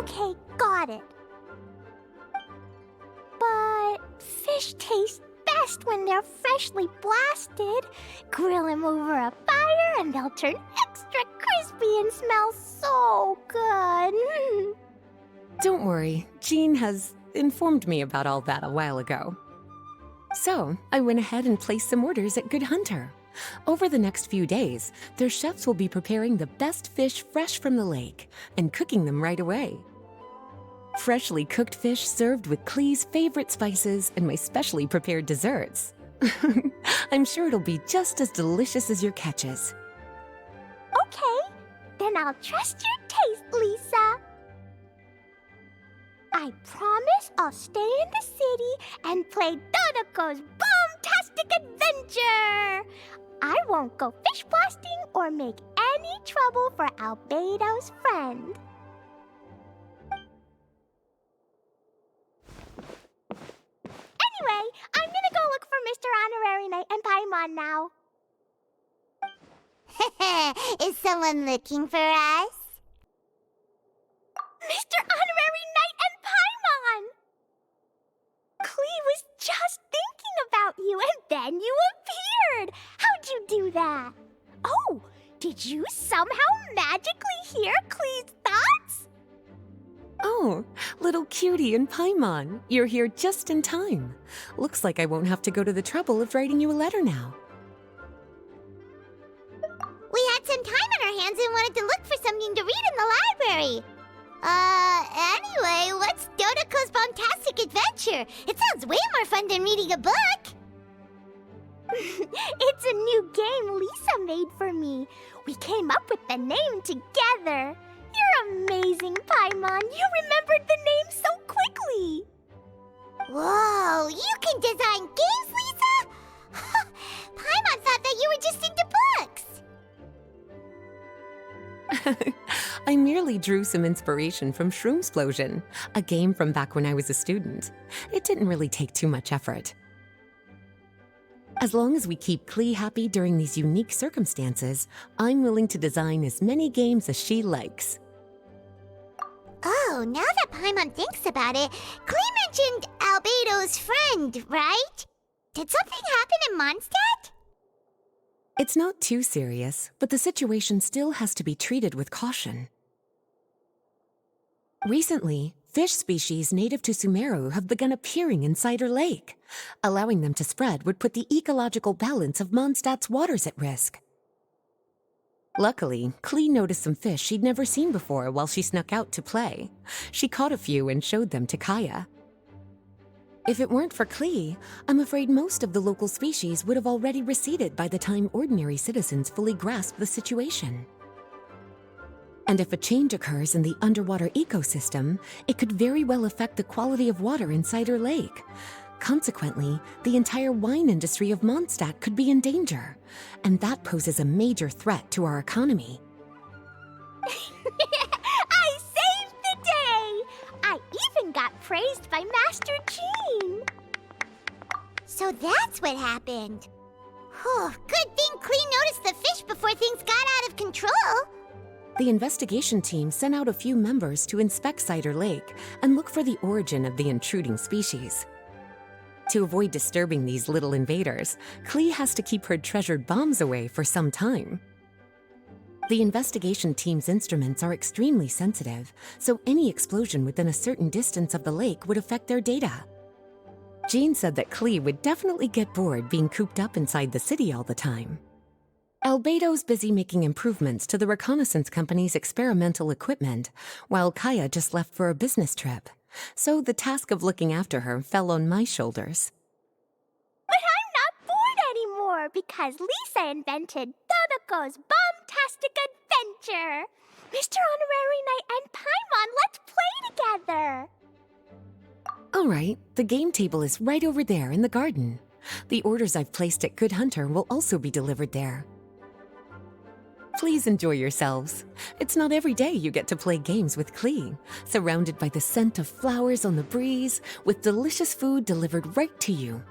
Okay, got it. But fish taste best when they're freshly blasted. Grill them over a fire and they'll turn extra crispy and smell so good. Don't worry, Jean has informed me about all that a while ago. So, I went ahead and placed some orders at Good Hunter. Over the next few days, their chefs will be preparing the best fish fresh from the lake and cooking them right away. Freshly cooked fish served with Clee's favorite spices and my specially prepared desserts. I'm sure it'll be just as delicious as your catches. Okay, then I'll trust your taste, Lisa. I promise I'll stay in the city and play Dodoco's boom-tastic adventure. I won't go fish blasting or make any trouble for Albedo's friend. Anyway, I'm gonna go look for Mr. Honorary Knight and Paimon now. Is someone looking for us? Mr. Honorary Knight and Paimon! Clee was just thinking about you and then you appeared! How'd you do that? Oh, did you somehow magically hear Clee's thoughts? Oh, little cutie and Paimon, you're here just in time. Looks like I won't have to go to the trouble of writing you a letter now. We had some time on our hands and wanted to look for something to read in the library. Anyway, what's Dodoco's Bombastic Adventure? It sounds way more fun than reading a book. It's a new game Lisa made for me. We came up with the name together. You're amazing, Paimon. You remembered the name so quickly. Whoa, you can design games, Lisa? Paimon thought that you were just into books. I merely drew some inspiration from Shroomsplosion, a game from back when I was a student. It didn't really take too much effort. As long as we keep Clee happy during these unique circumstances, I'm willing to design as many games as she likes. Oh, now that Paimon thinks about it, Clee mentioned Albedo's friend, right? Did something happen in Mondstadt? It's not too serious, but the situation still has to be treated with caution. Recently, fish species native to Sumeru have begun appearing in Cider Lake. Allowing them to spread would put the ecological balance of Mondstadt's waters at risk. Luckily, Clee noticed some fish she'd never seen before while she snuck out to play. She caught a few and showed them to Kaya. If it weren't for Clee, I'm afraid most of the local species would have already receded by the time ordinary citizens fully grasp the situation. And if a change occurs in the underwater ecosystem, it could very well affect the quality of water in Cider Lake. Consequently, the entire wine industry of Mondstadt could be in danger, and that poses a major threat to our economy. I saved the day! I even got praised by Master Jean. So that's what happened. Good thing Clee noticed the fish before things got out of control. The investigation team sent out a few members to inspect Cider Lake and look for the origin of the intruding species. To avoid disturbing these little invaders, Clee has to keep her treasured bombs away for some time. The investigation team's instruments are extremely sensitive, so any explosion within a certain distance of the lake would affect their data. Jean said that Clee would definitely get bored being cooped up inside the city all the time. Albedo's busy making improvements to the reconnaissance company's experimental equipment, while Kaya just left for a business trip. So the task of looking after her fell on my shoulders. But I'm not bored anymore because Lisa invented Dodoco's bombastic adventure. Mr. Honorary Knight and Paimon, let's play together. All right, the game table is right over there in the garden. The orders I've placed at Good Hunter will also be delivered there. Please enjoy yourselves. It's not every day you get to play games with Clee, surrounded by the scent of flowers on the breeze, with delicious food delivered right to you.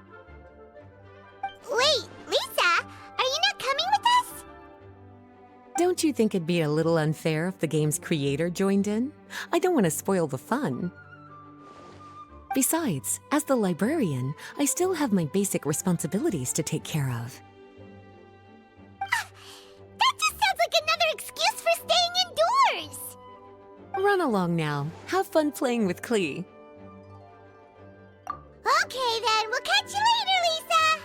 Wait, Lisa, are you not coming with us? Don't you think it'd be a little unfair if the game's creator joined in? I don't want to spoil the fun. Besides, as the librarian, I still have my basic responsibilities to take care of. That just sounds like another excuse for staying indoors! Run along now. Have fun playing with Klee. Okay then, we'll catch you later, Lisa!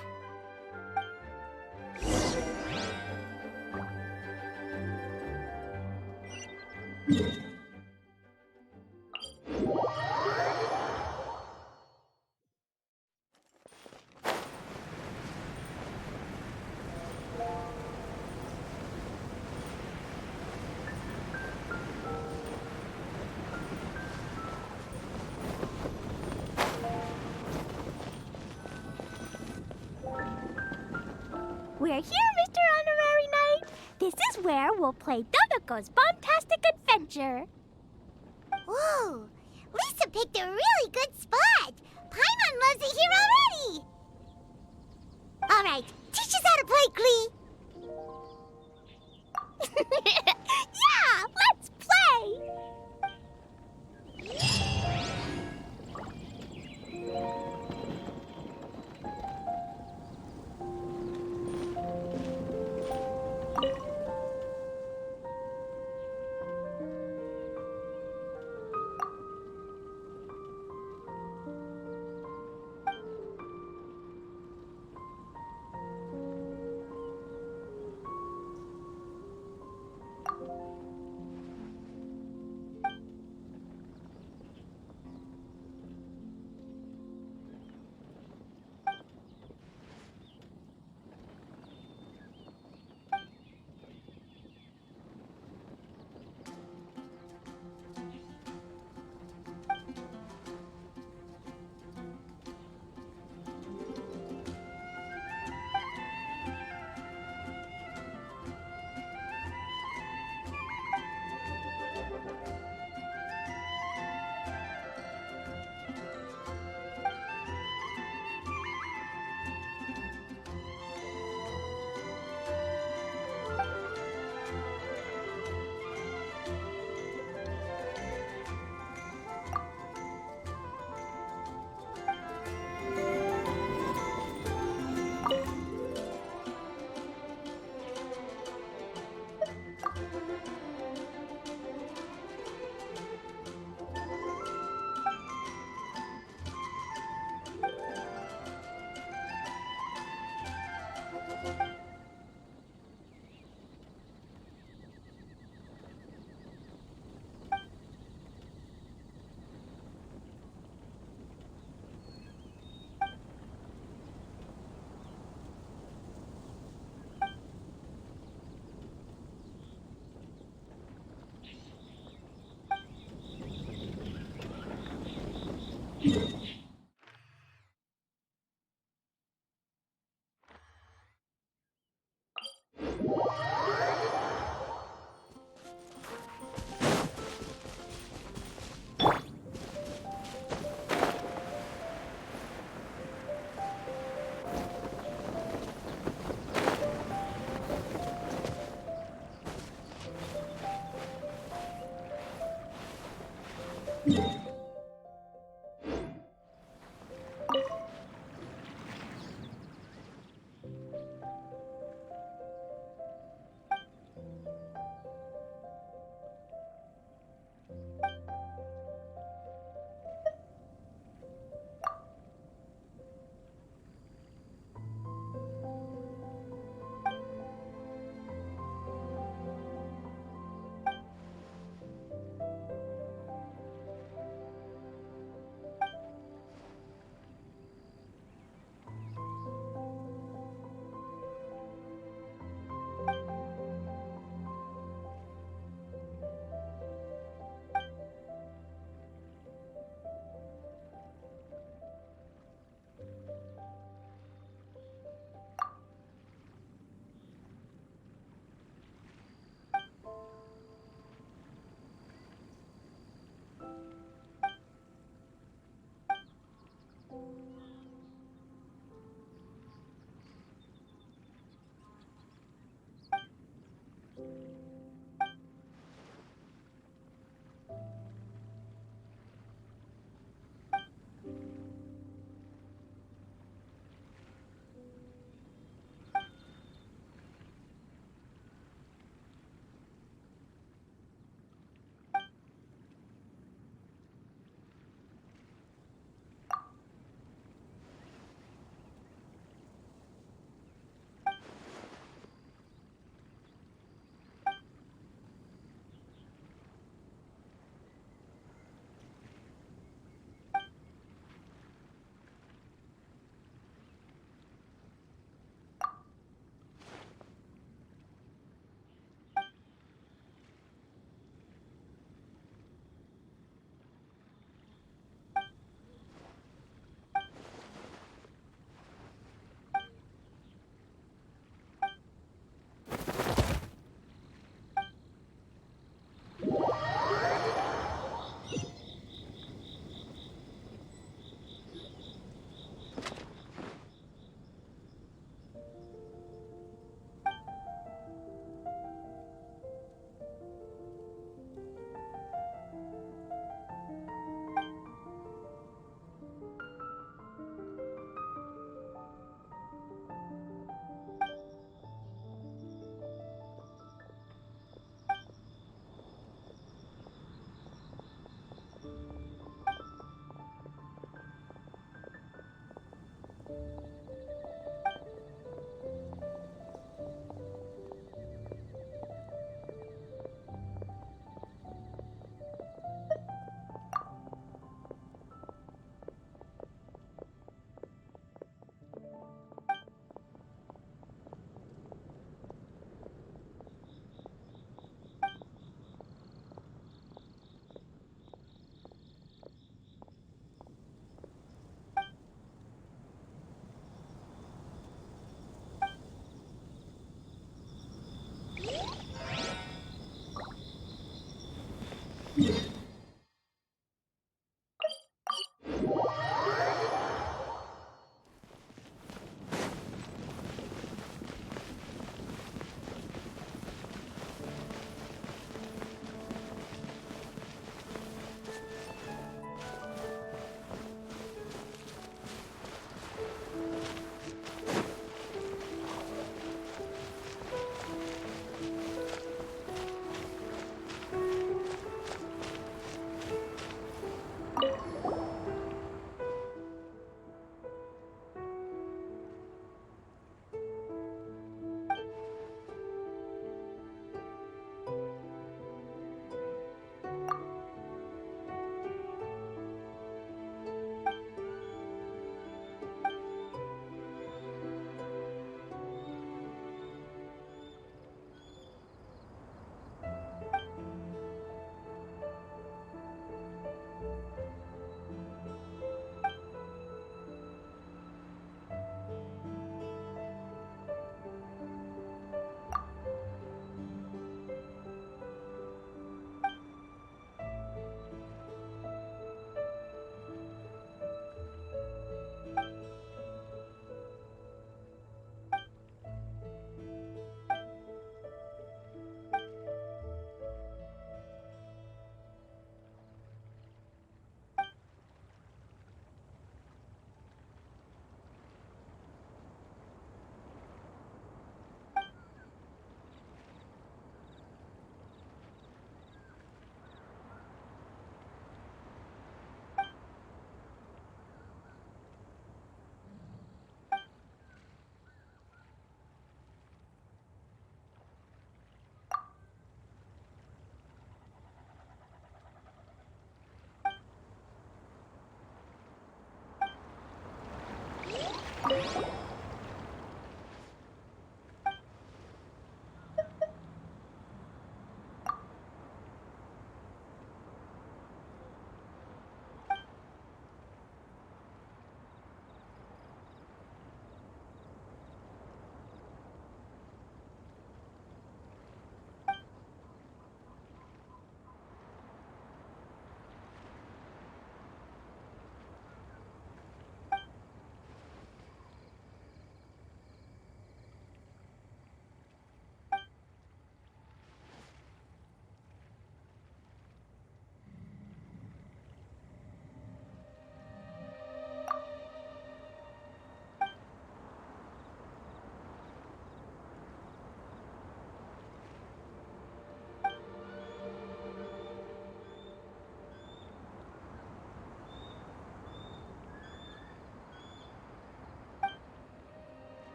We're here, Mr. Honorary Knight. This is where we'll play Dodoco's Bombastic Adventure. Whoa! Lisa picked a really good spot! Paimon loves it here already! Alright, teach us how to play, Klee! Yeah, let's play!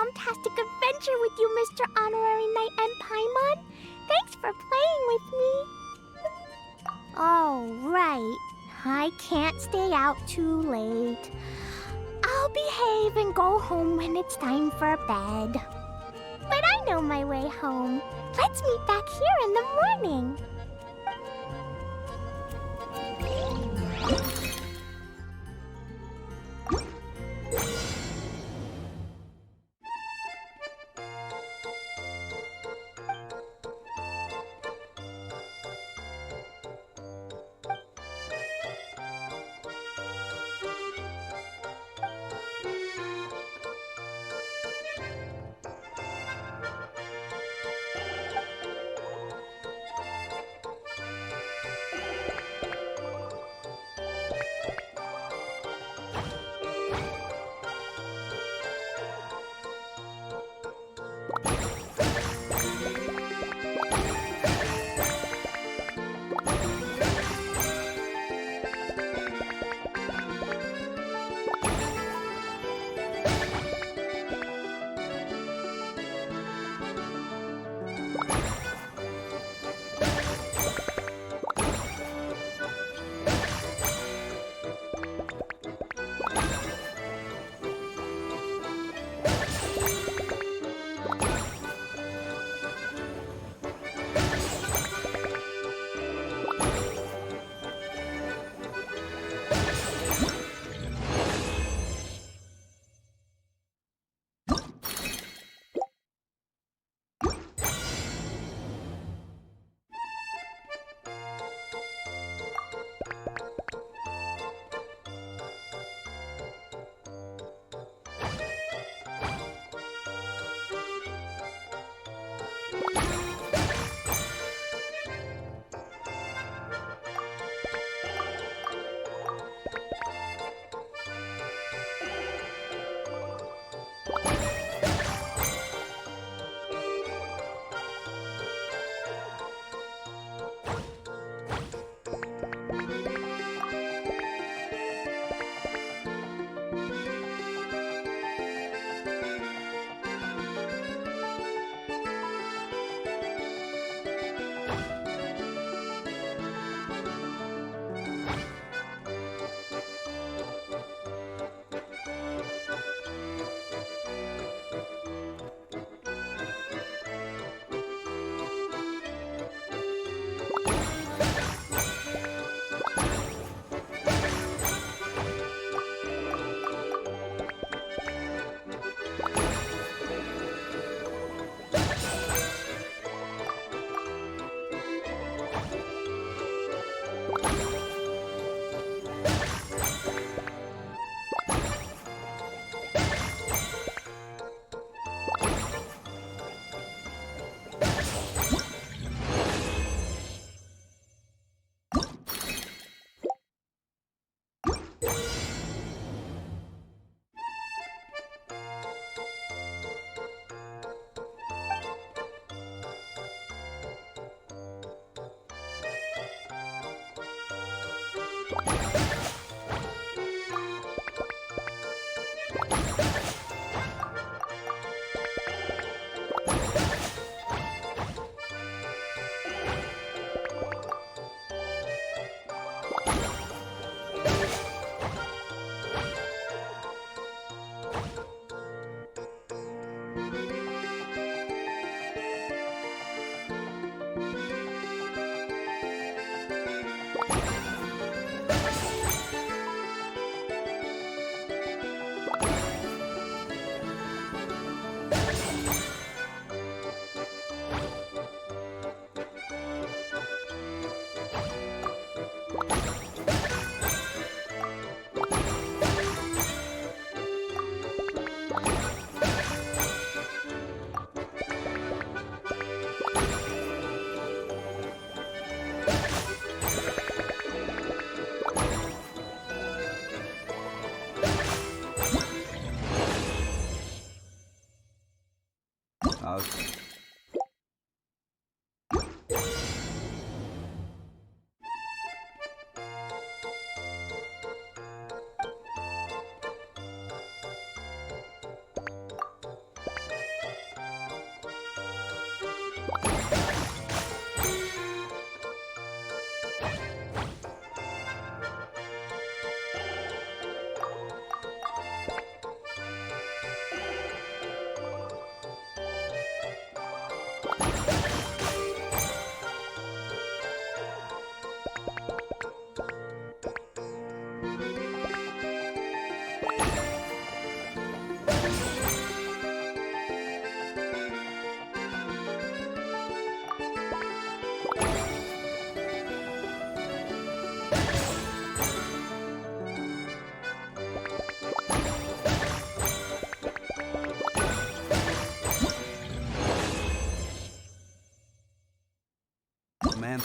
Fantastic adventure with you, Mr. Honorary Knight and Paimon. Thanks for playing with me. Oh, right. I can't stay out too late. I'll behave and go home when it's time for bed. But I know my way home. Let's meet back here in the morning. Man.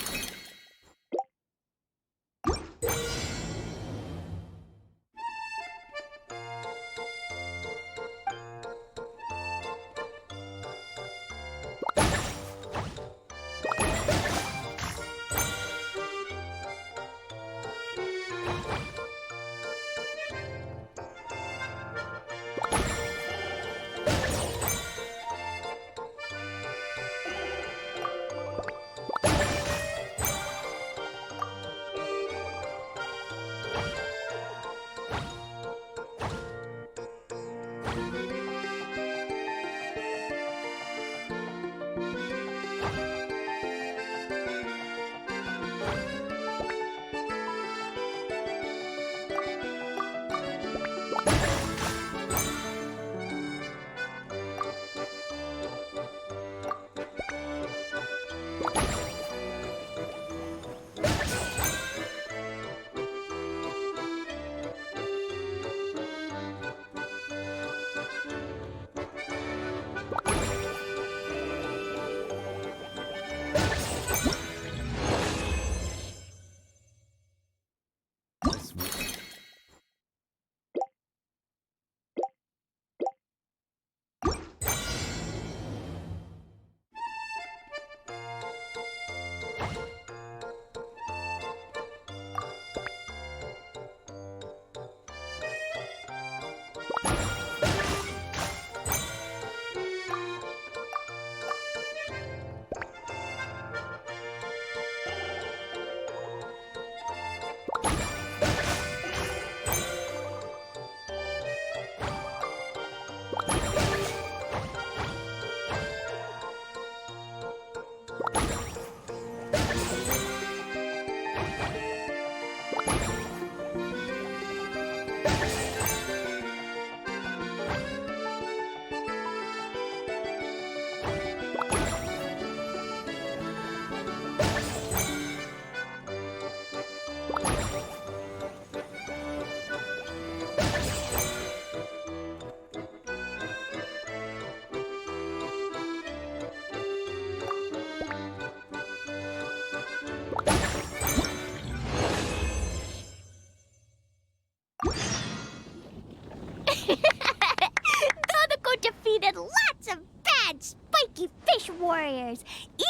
Dodoco defeated lots of bad spiky fish warriors.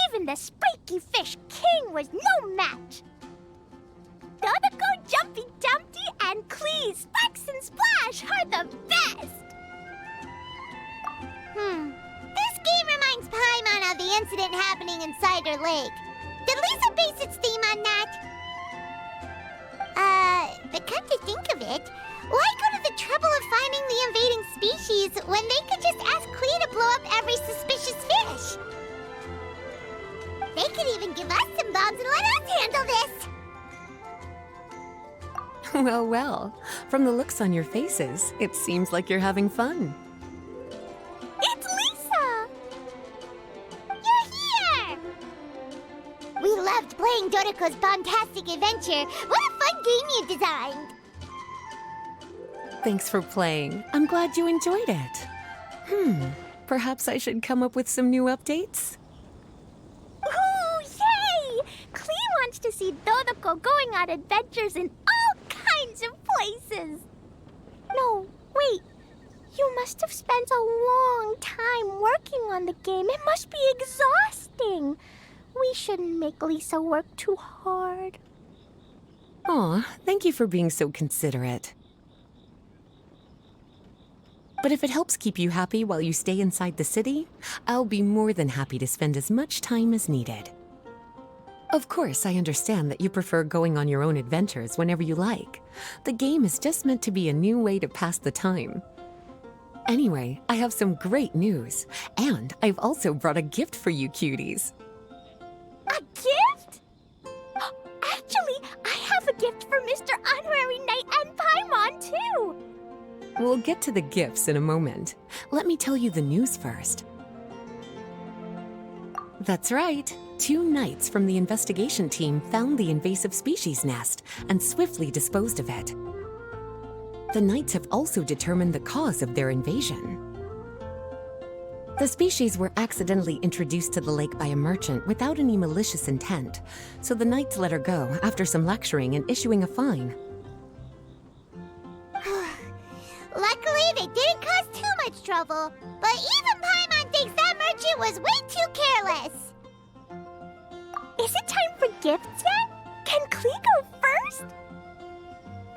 Even the spiky fish king was no match. Dodoco, Jumpy Dumpty, and Clee, Sparks and Splash are the best. This game reminds Paimon of the incident happening in Cider Lake. Did Lisa base its theme on that? But come to think of it, why go to the trouble of finding the invading species when they could just ask Clee to blow up every suspicious fish? They could even give us some bombs and let us handle this! Well, well, from the looks on your faces, it seems like you're having fun. It's Lisa! You're here! We loved playing Dodoco's bombastic adventure. What a fun game you designed! Thanks for playing. I'm glad you enjoyed it. Perhaps I should come up with some new updates? Ooh, yay! Clee wants see Dodoco going on adventures in all kinds of places. No, wait. You must have spent a long time working on the game. It must be exhausting. We shouldn't make Lisa work too hard. Aw, thank you for being so considerate. But if it helps keep you happy while you stay inside the city, I'll be more than happy to spend as much time as needed. Of course, I understand that you prefer going on your own adventures whenever you like. The game is just meant to be a new way to pass the time. Anyway, I have some great news, and I've also brought a gift for you cuties. A gift? Actually, I have a gift for Mr. Honorary Knight and Paimon, too. We'll get to the gifts in a moment. Let me tell you the news first. That's right. 2 knights from the investigation team found the invasive species nest and swiftly disposed of it. The knights have also determined the cause of their invasion. The species were accidentally introduced to the lake by a merchant without any malicious intent, so the knights let her go after some lecturing and issuing a fine. Luckily, they didn't cause too much trouble, but even Paimon thinks that merchant was way too careless. Is it time for gifts yet? Can Klee go first?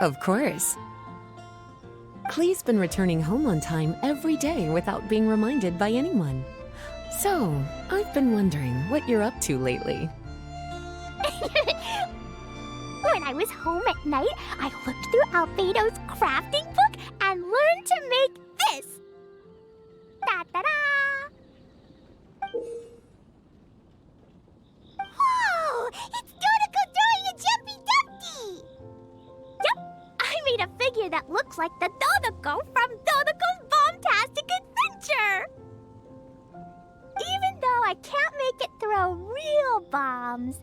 Of course. Klee's been returning home on time every day without being reminded by anyone. So, I've been wondering what you're up to lately. When I was home at night, I looked through Albedo's crafting book and learned to make this. Da-da-da! Whoa! It's Dodoco throwing a jumpy dumpty! Yep, I made a figure that looks like the Dodoco from Dodoco's Bombtastic Adventure! Even though I can't make it throw real bombs.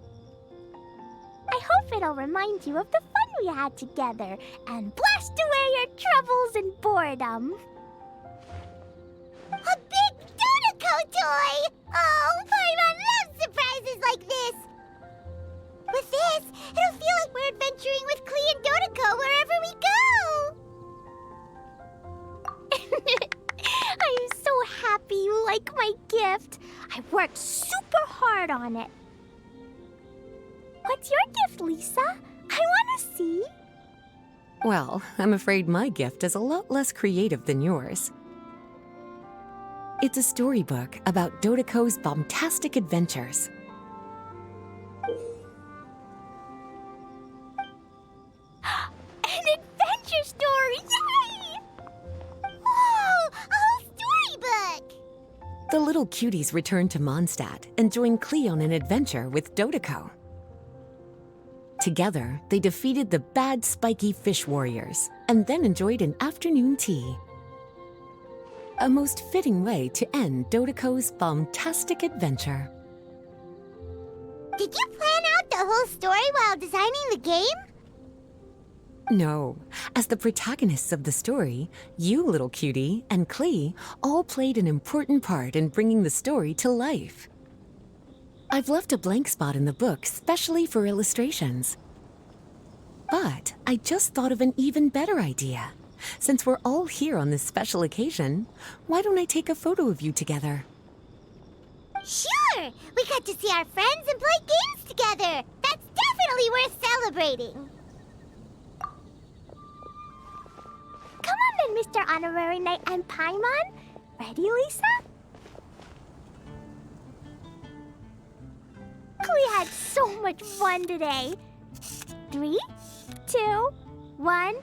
I hope it'll remind you of the fun we had together and blast away your troubles and boredom. A big Dodoco toy! Oh, Paimon loves surprises like this! With this, it'll feel like we're adventuring with Klee and Dodoco wherever we go! I'm so happy you like my gift. I worked super hard on it. What's your gift, Lisa? I want to see. Well, I'm afraid my gift is a lot less creative than yours. It's a storybook about Dodoco's bombastic adventures. An adventure story! Yay! Whoa! A whole storybook! The little cuties returned to Mondstadt and joined Klee on an adventure with Dodoco. Together, they defeated the bad spiky fish warriors and then enjoyed an afternoon tea. A most fitting way to end Dodoco's bombastic adventure. Did you plan out the whole story while designing the game? No, as the protagonists of the story, you, little cutie, and Klee all played an important part in bringing the story to life. I've left a blank spot in the book specially for illustrations. But I just thought of an even better idea. Since we're all here on this special occasion, why don't I take a photo of you together? Sure! We got to see our friends and play games together! That's definitely worth celebrating! Come on then, Mr. Honorary Knight and Paimon. Ready, Lisa? Klee had so much fun today. 3, 2, 1...